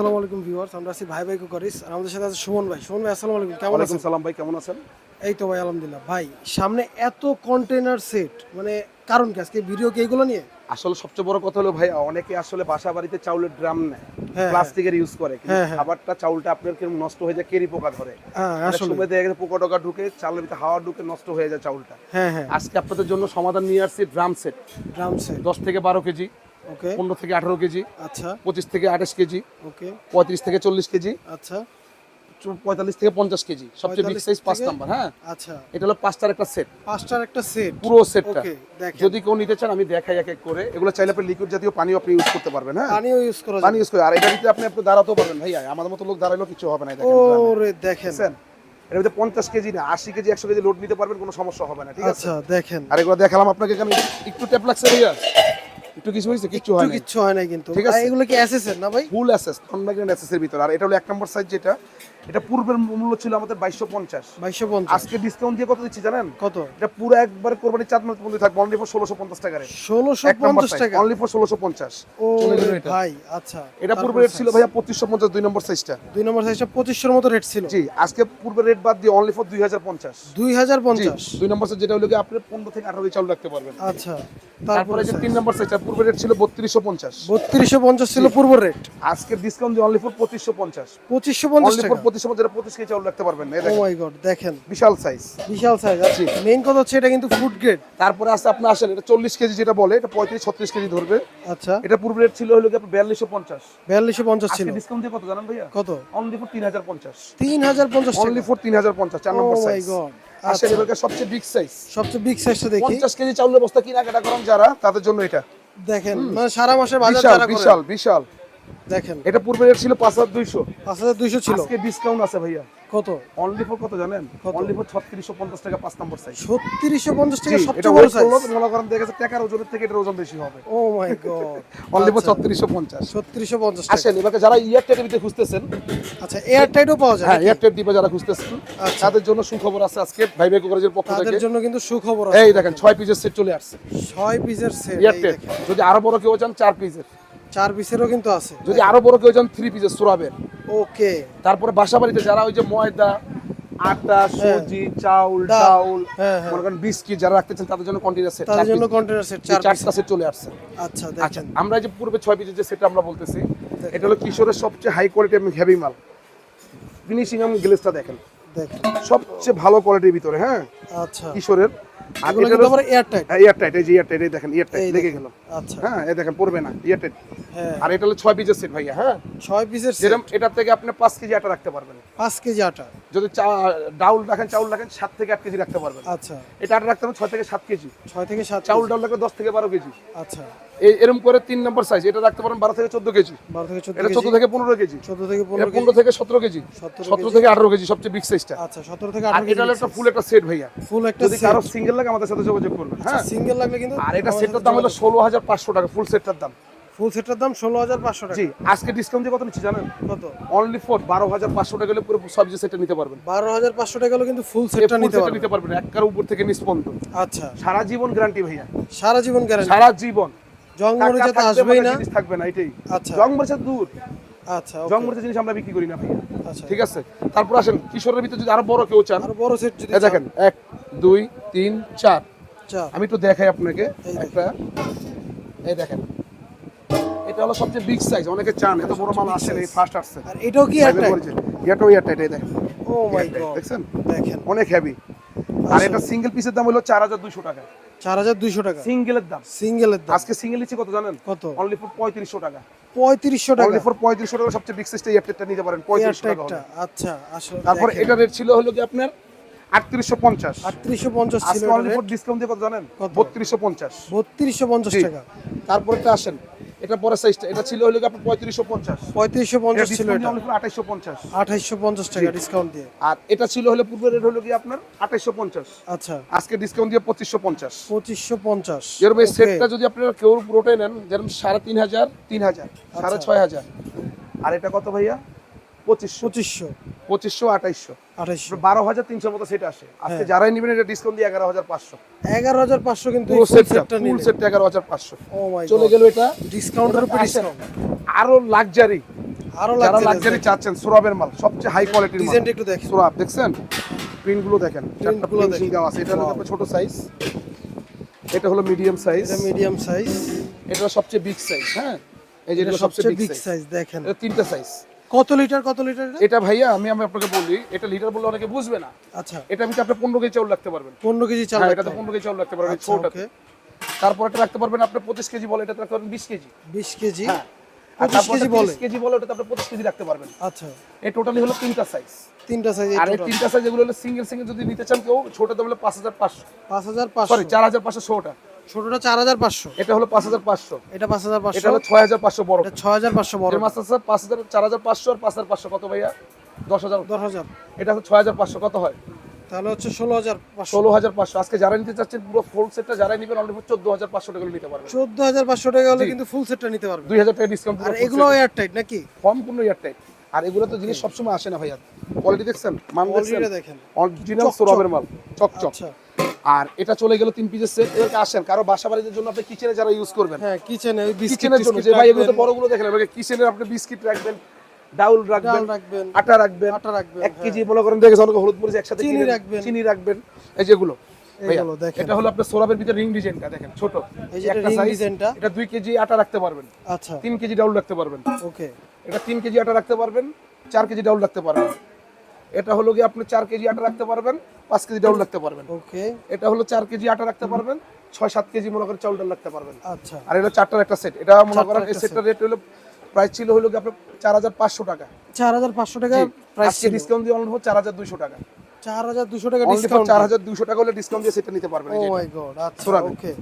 আসসালামু আলাইকুম ভিউয়ার্স, আমরা আছি ভাই ভাই কুকারিস আর আমাদের সাথে আছে সুমন ভাই। সুমন ভাই আসসালামু আলাইকুম, কেমন আছেন? সালাম ভাই, কেমন আছেন? এই তো ভাই আলহামদুলিল্লাহ। ভাই সামনে এত কন্টেনার সেট, মানে কারণ কি আজকে ভিডিও কি এগুলো নিয়ে? আসলে সবচেয়ে বড় কথা হলো ভাই, অনেকে আসলে বাসা বাড়িতে চাউলের ড্রাম নেয়, হ্যাঁ, প্লাস্টিকের ইউজ করে, কিন্তু হ্যাঁ, হ্যাঁ। খাবারটা চাউলটা আপনার কিরকম নষ্ট হয়ে যায়, কেরি পোকা ধরে। হ্যাঁ অনেক আসলে সময় দেখা গেছে পোকা টোকা ঢুকে চালের ভিতরে হাওয়া ঢুকে নষ্ট হয়ে যায় চাউলটা। হ্যাঁ হ্যাঁ, আজকে আপনাদের জন্য সমাধান নিয়ে আসছি ড্রাম সেট। Drum set. 10 থেকে 12 কেজি, ওকে, 15 থেকে 18 কেজি, আচ্ছা 25 থেকে 28 কেজি, ওকে, 35 থেকে 40 কেজি, আচ্ছা 45 থেকে 50 কেজি, সবচেয়ে বিগ 45 সাইজ 5 থেকে- নাম্বার। হ্যাঁ, আচ্ছা, এটা হলো 5টার একটা সেট, পাঁচটার একটা সেট। পুরো সেটটা। ওকে, দেখেন যদি কেউ নিতে চান আমি দেখাই এক এক করে। এগুলো চাইলে আপনি লিকুইড জাতীয় পানিও আপনি ইউজ করতে পারবেন। হ্যাঁ, পানিও ইউজ করা পানি যায়। ইউজ করে। আর এটা দিতে আপনি দাঁড়াতেও পারবেন ভাইয়া, আমাদের মতো লোক দাঁড়াইলেও কিছু হবে না। দেখেন ওরে দেখেন, বুঝছেন? এর মধ্যে 50 কেজি না 80 কেজি 100 কেজি লোড নিতে পারবেন, কোনো সমস্যা হবে না। ঠিক আছে, আচ্ছা দেখেন, আর এগুলো দেখালাম আপনাকে। এখানে একটু ট্যাপ লাগছে ভাইয়া, একটু কিছু হয়েছে, কিচ্ছু হয় না, কিচ্ছু হয় না কিন্তু। ঠিক আছে। আর এগুলো কি এসএসএর না ভাই? ফুল অ্যাসেস, নন ম্যাগনেট অ্যাসেসের ভিতর। আর এটা হলো 1 নম্বর সাইজ, যেটা এটা পূর্বের মূল্য ছিল আমাদের 2250। 2250। আজকে ডিসকাউন্ট দিয়ে কত দিচ্ছি জানেন? কত? এটা পুরো একবার কোরবানি চাঁদ মাস পর্যন্ত থাকবে, অনলি ফর 1650 টাকা রে। 1650 টাকা, অনলি ফর 1650। ও চলে গেল এটা। ভাই আচ্ছা। এটা পূর্বে রেট ছিল ভাইয়া 2550, 2 নম্বর সাইজটা। 2 নম্বর সাইজটা 2500 মতো রেট ছিল। জি, আজকে পূর্বের রেট বাদ দিয়ে অনলি ফর 2050। 2050। 2 নম্বর সাইজ যেটা হলো কি আপনি 15 থেকে 18 কেজি চাউল রাখতে পারবেন। আচ্ছা, তারপরে যে 3 নম্বর সাইজটা পূর্বের রেট ছিল 3250। 3250 ছিল পূর্ব রেট। আজকে ডিসকাউন্ট দিয়ে অনলি ফর 2550। 2550 অনলি ফর টাকা। 2550, যেটা 25 কেজি চাউল রাখতে পারবেন। এই ও দেখেন মাই গড, দেখেন বিশাল সাইজ। বিশাল সাইজ। আচ্ছা, মেইন কথা হচ্ছে এটা কিন্তু ফুড গ্রেড। তারপরে আসছে আপনি আসেন, এটা 40 কেজি যেটা বলে, এটা 35-36 কেজি ধরবে। আচ্ছা, এটা পূর্ব রেট ছিল হলো কি আপনি 4250। 4250 ছিল। আজকে ডিসকাউন্ট দিয়ে কত জানেন ভাইয়া? কত? Only for 3050। 3050 টাকা। অনলি ফর 3050, 4 ও নম্বর মাই সাইজ। গড। আসেন আচ্ছা, এবারে সবচেয়ে বিগ সাইজ, সবচেয়ে বিগ সাইজটা দেখি। 50 কেজি চাউলের বস্তা কেনাকাটা করেন যারা, তাদের জন্য এটা দেখেন, মানে সারা মাসের বাজার বিশাল যারা করে। বিশাল বিশাল। দেখেন, এটা পূর্বে রেট ছিল 5200, 5200 ছিল। আজকে ডিসকাউন্ট আছে ভাইয়া কত? অনলি ফর কত জানেন? কত? অনলি ফর 3650 টাকা, 5 নম্বর সাইজ। 3650 টাকা এটা সবচেয়ে বড় ওয়েট সাইজ। করলো মনে করেন দেখা গেছে টাকার ওজনের থেকে এটার ওজন বেশি হবে। ও মাই গড। Only for 3650। 3650 টাকা। আসেন এবারে যারা ইয়ার টাইটের ভিতরে খুঁজতেছেন, আচ্ছা, এয়ার টাইটও পাওয়া যায় হ্যাঁ নাকি? ইয়ার টাইট দিবে যারা খুঁজতেছেন, আচ্ছা। তাদের জন্য সুখবর আছে আজকে ভাই ভাই কলেজের পক্ষ তাদের থেকে। জন্য কিন্তু সুখবর আছে। এই দেখেন 6 পিসের সেট চলে আসছে, 6 পিসের সেট। ইয়ার এই টাইট। দেখেন, যদি আরো বড় কেউ চান 4 পিসের, 4 পিসেরও কিন্তু আছে। যদি আরো বড় কেউ চান 3 পিসের সুরাবের। ওকে, তারপরে বাসা বাড়িতে যারা ওই যে ময়দা, আটা, সুজি, চাউল, ডাল। ডাউল, হ্যাঁ, হ্যাঁ। মনে করেন বিস্কিট যারা রাখতে চান তাদের জন্য কন্টেনার সেট, তাদের জন্য কন্টেনার সেট 4 পিস। 4টা সেট চলে আসছে। আচ্টা আচ্ছা, দেখেন, আমরা যে পূর্বে 6 পিসের যে সেটটা আমরা বলতেছি, এটা হলো কিশোরের সবচেয়ে হাই কোয়ালিটি এবং হেভি মাল। ফিনিশিং এবং গ্লেজটা দেখেন দেখেন। সবচেয়ে ভালো কোয়ালিটির ভিতরে। হ্যাঁ, আচ্ছা, কিশোরের। আর এগুলো এটা কিন্তু আবার এয়ার টাইট। এয়ার টাইট, এই যে এয়ার টাইট, এই দেখেন এয়ার টাইট এই লেগে দেখেন। গেল। আচ্ছা, হ্যাঁ, এই দেখেন পড়বে না, এয়ার টাইট। হ্যাঁ, আর এটা হলো 6 পিসের সেট ভাইয়া। হ্যাঁ, 6 পিসের সেট, যেরকম এটা থেকে আপনি 5 কেজি আটা রাখতে পারবেন। 5 কেজি আটা। যদি ডাউল রাখেন, চাউল রাখেন, 7 থেকে 8 কেজি রাখতে পারবেন। আচ্ছা, এটা আটা রাখতে পারবেন 6 থেকে 7 কেজি। 6 থেকে 7 চাউল ডাউল রাখলে 10 থেকে 12 কেজি। আচ্ছা, এরকম করে 3 নম্বর সাইজ, এটা রাখতে পারেন 12 থেকে 14 কেজি। 12 থেকে 14 এটা কেজি। 14 থেকে 15 কেজি। 14 থেকে এটা 15 কেজি। 15 থেকে 17 কেজি। 17 থেকে 18 কেজি সবচেয়ে বিগ সাইজটা। আচ্ছা, 17 থেকে আর 18 কেজি। এটা হলো একটা ফুল একটা সেট ভাইয়া। ফুল একটা যদি সেট। কারো সিঙ্গেল লাগে আমাদের সাথে যোগাযোগ করবেন। হ্যাঁ, সিঙ্গেল লাগলে কিন্তু। আর এটা সেটটার দাম হলো 16500 টাকা, ফুল সেটটার দাম। ফুল সেটটার দাম 16500 টাকা। জি, আজকে ডিসকাউন্ট দিয়ে কত নিচ্ছি জানেন? কত? অনলি ফর 12500 টাকা হলে পুরো সবজি সেটটা নিতে পারবেন। 12500 টাকা হলো কিন্তু ফুল সেটটা নিতে পারবেন। নিতে পারবেন একবার উপর থেকে নিচ পর্যন্ত। আচ্ছা, সারা জীবন গ্যারান্টি ভাইয়া, সারা জীবন গ্যারান্টি। সারা জীবন। জং মরিচা তো টাকা থাকবে আসবেই মানে না। জিনিস থাকবে না, এটাই। আচ্ছা, জং মরিচা দূর, আচ্ছা, ওকে। জং মরিচা জিনিস আমরা বিক্রি করি না ভাইয়া। আচ্ছা, ঠিক আছে, তারপর আসেন কিশোরের ভিতরে যদি আরো বড় কেউ চান, আর বড় সেট যদি এই দেখেন 1 2 3 4। চান। আমি একটু দেখাই আপনাকে এই দেখেন। একটা। এই দেখেন, এটা হলো সবচেয়ে বিগ সাইজ, অনেকে চান এত বড় মাল আসে এই ফার্স্ট আসছে। আর এটাও কি একটা? এটাও এয়ারটাইট, এই দেখেন। ও মাই Airtight, গড, দেখছেন দেখেন। অনেক হেভি। আর এটা সিঙ্গেল পিসের দাম হলো 4200 টাকা, 4200 টাকা সিঙ্গেলের দাম। সিঙ্গেলের দাম। আজকে সিঙ্গেল নিচ্ছে কত জানেন? কত? অনলি ফর 3500 টাকা। 3500 টাকা অনলি ফর 3500 টাকা সবচেয়ে বিগ সাইজটা এয়ারটেলটা নিতে পারেন 3500 টাকা এয়ারটাইটটা। হবে। আচ্ছা, আসলে তারপর দেখেন, এটা রেট ছিল হলো কি আপনার 3850। 3850 ছিল আজকে অনলি এটা ফর রেট। ডিসকাউন্ট দিয়ে কত জানেন? কত? 3250। 3250 জি। টাকা। তারপর এটা আসেন, এটা বড় সাইজটা, এটা ছিল হলো কি আপনার 3550। 3550 ছিল ডিসকাউন্ট এটা। Only for 2850। 2850 টাকা ডিসকাউন্ট দিয়ে। আর এটা ছিল হলো পূর্বের রেট হলো কি আপনার 2850। আচ্ছা, আজকে ডিসকাউন্ট দিয়ে 2550। 2550। এর এই ওকে। সেটটা যদি আপনারা কেউ পুরোটাই নেন, যেরকম 3500, 3000, আচ্ছা। 6500। আর এটা কত ভাইয়া? 2500, 2500, 2500, 2800, 2800। 12300 মতো সেট আসে। আজকে হ্যাঁ। যারাই নেবেন এটা ডিসকাউন্ট দিয়ে 11500। 11500 কিন্তু পুরো এই ফুল সেটটা, সেটটা ফুল নিলে। সেটটা 11500। ও মাই চলে গড, গেল এটা। ডিসকাউন্টের উপর আসেন, ডিসকাউন্ট। আরো লাক্সারি আরো যারা luxurious লাক্সারি দেখেন। চাচ্ছেন সোরাবের মাল সবচেয়ে হাই কোয়ালিটির মাল ডিজাইনটা একটু দেখেন। সোরাব দেখছেন প্রিন্ট গুলো দেখেন চারটা গুলো প্রিন্টিং দেখেন। দেওয়া আছে এটা হলো Wow. আপনার ছোট সাইজ এটা হলো মিডিয়াম সাইজ এটা মিডিয়াম সাইজ, এটা হলো সবচেয়ে বিগ সাইজ হ্যাঁ এই যে এটা এটা সবচেয়ে সবচেয়ে বিগ বিগ সাইজ সাইজ দেখেন। এটা তিনটা সাইজ কত লিটার এটা? এটা ভাইয়া আমি আপনাকে বলি এটা লিটার বললে অনেকে বুঝবে না আচ্ছা, এটা আমি আপনি 15 কেজি চাউল রাখতে পারবেন 15 কেজি চাল হ্যাঁ রাখতে এটাতে হবে। 15 কেজি চাউল রাখতে পারবেন আচ্ছা, ছোটটাতে ওকে। তারপর এটা রাখতে পারবেন আপনি 25 কেজি বলে এটা রাখতে পারবেন 20 কেজি 20 কেজি, হ্যাঁ আর 25 তারপর কেজি 30 বলে। কেজি বলে ওটাতে আপনি 25 কেজি রাখতে পারবেন আচ্ছা, এই টোটালি হলো তিনটা সাইজ তিনটা সাইজ। আর এই তিনটা সাইজ এগুলো হলো সিঙ্গেল সিঙ্গেল যদি নিতে চান কেউ ছোটটা হলে 5500 5500, সরি 4500 ছোটটা ছোটটা 4500, এটা হলো 5500 এটা 5500, এটা হলো 6500 বড় এটা 6500 বড়, এর মাছ আছে 5000 4500 আর 5500 কত ভাইয়া 10000 10000, এটা হচ্ছে 6500 কত হয় তাহলে হচ্ছে 16500, 16500 আজকে যারা নিতে চাচ্ছেন পুরো ফুল সেটটা যারা নেবেন অনলি 14500 টাকা নিতে পারবেন 14500 টাকা হলে জি। কিন্তু ফুল সেটটা নিতে পারবে। 2000 টাকা ডিসকাউন্ট আর এগুলো এয়ার টাইট নাকি? সম্পূর্ণ এয়ারটাইট আর এগুলো তো জিনিস সবসময় আসে না ভাইয়া কোয়ালিটি দেখছেন মান দেখছেন কোয়ালিটিটা দেখেন। অরিজিনাল চকচক। সোরাবের মাল চকচক আচ্ছা, আর এটা চলে গেল 3 পিসের সেট এদেরকে আসেন কারো বাসা বাড়ির জন্য আপনি কিচেনে যারা ইউজ করবেন হ্যাঁ কিচেনে ওই বিস্কিট কিচেনের জন্য যে ভাই এগুলো তো বড়গুলো দেখেন আপনি কিচেনের আপনি বিস্কিট রাখবেন ডাউল রাখবেন রাখবেন, আটা রাখবেন আটা রাখবেন, 1 কেজি মনে করেন দেখেন অনেক হলুদ মরিচ একসাথে চিনি কিনে রাখবেন। চিনি রাখবেন এই যেগুলো ভাইয়া, এইগুলো দেখেন। এটা হলো আপনার সোরাবের ভিতরে রিং ডিজাইনটা দেখেন ছোট এই যে এটা একটা ring size, ডিজাইনটা। এটা 2 কেজি আটা রাখতে পারবেন আচ্ছা, 3 কেজি ডাউল রাখতে পারবেন ওকে, এটা 3 কেজি আটা রাখতে পারবেন 4 কেজি ডাউল রাখতে পারবেন এটা হলো কি আপনি 4 কেজি আটা রাখতে পারবেন 5 কেজি ডাউল রাখতে পারবেন ওকে, এটা হলো 4 কেজি আটা রাখতে পারবেন 6-7 কেজি মনে করেন চাউল ডাল রাখতে পারবেন আচ্ছা, আর এটা চারটার একটা সেট এটা মনে করেন এই একটা সেটটার রেট হলো প্রাইস ছিল হলো কি আপনার 4500 টাকা 4500 টাকা প্রাইস আজকে ডিসকাউন্ট দিয়ে অনলি 4200 টাকা 4200 টাকা অনলি ডিসকাউন্ট। 4200 টাকা হলে ডিসকাউন্ট দিয়ে সেটা নিতে পারবেন ও এই যে মাই গড, আচ্ছা, সোরাবের। ওকে।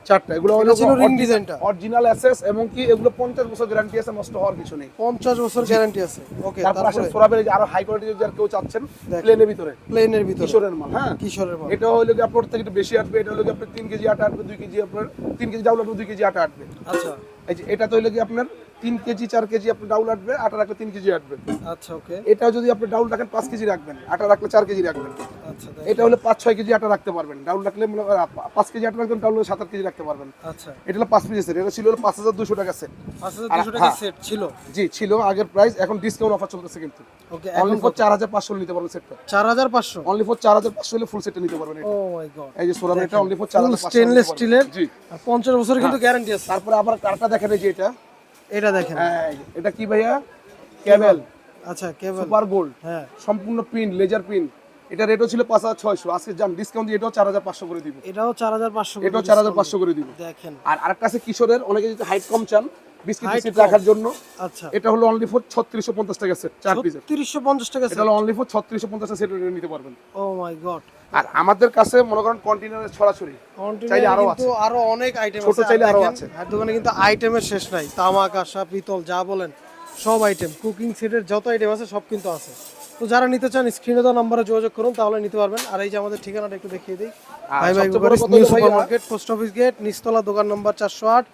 চারটা এগুলো হলো এটা ছিল ring ডিজাইনটা। অরিজিনাল এসএস এবং কি এগুলো 50 বছর গ্যারান্টি আছে নষ্ট হওয়ার কিছু নেই 50 বছর গ্যারান্টি আছে, ওকে। তারপর আসলে তারপরে সোরাবের এই যে আরো হাই কোয়ালিটি যদি আর কেউ চাচ্ছেন দেখেন। প্লেনের ভিতরে প্লেনের ভিতরে কিশোরের মাল হ্যাঁ কিশোরের মাল। এটা হলো কি আপনার থেকে একটু বেশি আসবে এটা হলো কি আপনার 3 কেজি আটা আসবে 2 কেজি আপনার 3 কেজি ডাউল আসবে 2 কেজি আটা আসবে আচ্ছা, এই যে এটা তো হলো কি আপনার 3 কেজি 4 কেজি আপনার ডাউল আসবে আটা রাখলে 3 কেজি আসবে আচ্ছা, ওকে, এটা যদি আপনি ডাউল রাখেন 5 কেজি রাখবেন আটা রাখলে 4 কেজি রাখবেন আচ্ছা, এটা হলে 5-6 কেজি আটা রাখতে পারবেন ডাউল রাখলে মনে করেন 5 কেজি আটা রাখবেন ডাউল হলে 7-8 কেজি রাখতে পারবেন আচ্ছা। এটা হলো 5 পিসের সেট এটা ছিল হলো 5200 টাকা সেট 5200 টাকা হ্যাঁ। সেট ছিল, জি ছিল আগের প্রাইস এখন ডিসকাউন্ট অফার চলতেছে কিন্তু ওকে। অনলি এখন ফর 4500 নিতে পারবেন সেটটা 4500, অনলি ফর 4500 হলে ফুল সেটটা নিতে পারবেন ও এটা মাই গড। এই যে সোরাম এটা অনলি ফর ফুল 4500 স্টেনলেস স্টিলের, জি আর 50 বছরের কিন্তু গ্যারান্টি আছে। তারপরে আবার কারটা দেখেন এই যে এটা এটা দেখেন, এটা কি ভাইয়া ক্যাবেল আচ্ছা, কেবল, সুপার গোল্ড হ্যাঁ, সম্পূর্ণ পিন লেজার পিন এটা রেটও ছিল 5600 আজকে জান ডিসকাউন্ট দিয়ে এটাও 4500 করে দিব এটাও 4500, এটাও 4500 করে দিব দেখেন, আর আরেকটা আছে কিশোরের অনেকে যদি হাইট কম চান বিস্কিট Height বিস্কিট কম। রাখার জন্য আচ্ছা। এটা হলো অনলি ফর 3650 টাকা সেট 4 পিসের 3650 টাকা এটা হলো অনলি ফর 3650 টাকা সেট নিতে পারবেন ও মাই গড। আর আমাদের কাছে মনে করেন কন্টেইনারে ছড়াছড়ি চাইলে আরো কিন্তু আরো অনেক আইটেম ছোট আছে, চাইলে আর আরো দেখেন, আছে। আর দোকানে কিন্তু আইটেমের শেষ নাই, তামা কাঁসা পিতল যা বলেন সব আইটেম, কুকিং সেটের যত আইটেম আছে সব কিন্তু আছে। তো যারা নিতে চান স্ক্রিনে দেওয়া নম্বরে যোগাযোগ করুন তাহলে নিতে পারবেন। আর এই যে আমাদের ঠিকানাটা একটু দেখিয়ে দিই, ভাই ভাই সবচেয়ে বড় কথা নিউ হলো ভাইয়া, super market, post office gate, নিচতলা, দোকান নম্বর 408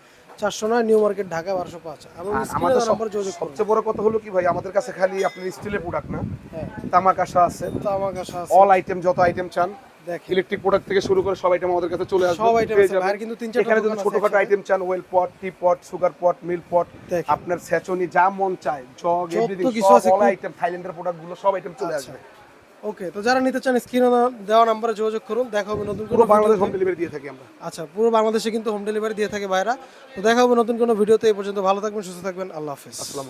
409, নিউ মার্কেট, ঢাকা 1205। এবং আর স্ক্রিনে আমাদের দেওয়া নম্বরে যোগাযোগ করুন। সবচেয়ে বড় কথা হলো কি ভাই আমাদের কাছে খালি আপনার স্টিলের প্রোডাক্ট না হ্যাঁ, তামা কাঁসা আছে তামা কাঁসা আছে, অল আইটেম যত আইটেম চান দেখেন ইলেকট্রিক প্রোডাক্ট থেকে শুরু করে সব আইটেম আমাদের কাছে চলে আসবে সব item পেয়ে আছে। যাবেন। ভাইয়ের কিন্তু 3-4টা এখানে যদি দোকান আছে ছোটখাটো একসাথে। আইটেম চান oil pot tea pot sugar pot milk pot দেখেন। আপনার সেচনি যা মন চায় জগ যত এভরিথিং কিছু সব আছে অল খুব- আইটেম থাইল্যান্ডের প্রোডাক্ট গুলো সব আইটেম চলে আচ্ছা। আসবে ওকে, তো যারা নিতে চান স্ক্রিনে দেওয়া নম্বরে যোগাযোগ করুন। দেখা হবে নতুন পুরো কোনো বাংলাদেশ হোম ভিডিওতে। ডেলিভারি দিয়ে থাকি আমরা আচ্ছা, পুরো বাংলাদেশে কিন্তু হোম ডেলিভারি দিয়ে থাকে ভাইরা। তো দেখা হবে নতুন কোনো ভিডিওতে। এই পর্যন্ত ভালো থাকবেন, সুস্থ থাকবেন, আল্লাহ হাফেজ। আসসালামু আলাইকুম।